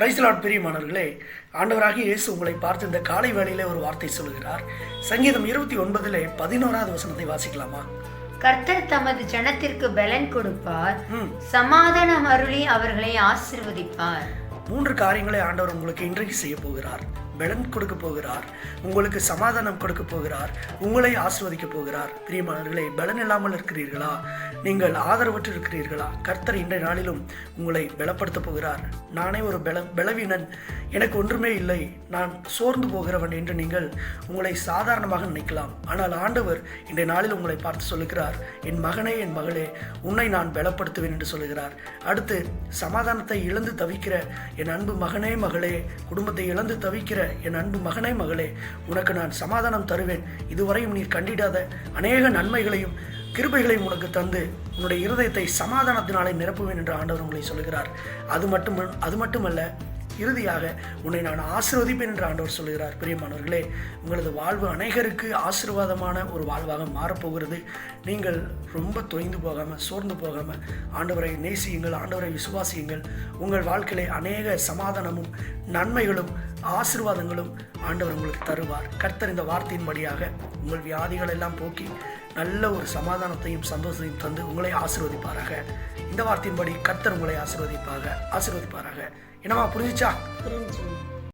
Praise the Lord. பிரியமானவர்களே, ஆண்டவராகிய இயேசு உங்களை பார்த்து இந்த காலை வேளையிலே ஒரு வார்த்தை சொல்லுகிறார். சங்கீதம் 29:11 வசனத்தை வாசிக்கலாமா? கர்த்தர் தமது ஜனத்திற்கு பலன் கொடுப்பார், சமாதானம் அருளி அவர்களை ஆசீர்வதிப்பார். 3 காரியங்களை ஆண்டவர் உங்களுக்கு இன்றைக்கு செய்ய போகிறார். பலன் கொடுக்க போகிறார், உங்களுக்கு சமாதானம் கொடுக்க போகிறார், உங்களை ஆசீர்வதிக்க போகிறார். பிரியமானவர்களே, பலன் இல்லாமல் இருக்கிறீர்களா? நீங்கள் ஆதரவற்று இருக்கிறீர்களா? கர்த்தர் இன்றைய நாளிலும் உங்களை பலப்படுத்த போகிறார். நானே ஒரு பலவீனன், எனக்கு ஒன்றுமே இல்லை, நான் சோர்ந்து போகிறவன் என்று நீங்கள் உங்களை சாதாரணமாக நினைக்கலாம். ஆனால் ஆண்டவர் இன்றைய நாளில் உங்களை பார்த்து சொல்லுகிறார், என் மகனே, என் மகளே, உன்னை நான் பலப்படுத்துவேன் என்று சொல்லுகிறார். அடுத்து, சமாதானத்தை இழந்து தவிக்கிற என் அன்பு மகனே, மகளே, குடும்பத்தை இழந்து தவிக்கிற என் அன்பு மகனே, மகளே, உனக்கு நான் சமாதானம் தருவேன். இதுவரையும் நீர் கண்டிடாத அநேக நன்மைகளையும் கிருபைகளையும் உனக்கு தந்து உன்னுடைய இருதயத்தை சமாதானத்தினாலே நிரப்புவேன் என்று ஆண்டவர் உங்களை சொல்லுகிறார். அது மட்டுமல்ல, இறுதியாக உன்னை நான் ஆசீர்வதிப்பேன் என்று ஆண்டவர் சொல்லுகிறார். பிரியமானவர்களே, உங்களது வாழ்வு அநேகருக்கு ஆசீர்வாதமான ஒரு வாழ்வாக மாறப்போகிறது. நீங்கள் ரொம்ப தொய்ந்து போகாமல், சோர்ந்து போகாமல் ஆண்டவரை நேசியுங்கள், ஆண்டவரை விசுவாசியுங்கள். உங்கள் வாழ்க்கையிலே அநேக சமாதானமும் நன்மைகளும் ஆசீர்வாதங்களும் ஆண்டவர் உங்களுக்கு தருவார். கர்த்தர் இந்த வார்த்தையின்படியாக உங்கள் வியாதிகள் எல்லாம் போக்கி நல்ல ஒரு சமாதானத்தையும் சந்தோஷத்தையும் தந்து உங்களை ஆசீர்வதிப்பாராக. இந்த வார்த்தையின்படி கர்த்தர் உங்களை ஆசீர்வதிப்பாராக. என்னமா புரிஞ்சுச்சா? புரிஞ்சு.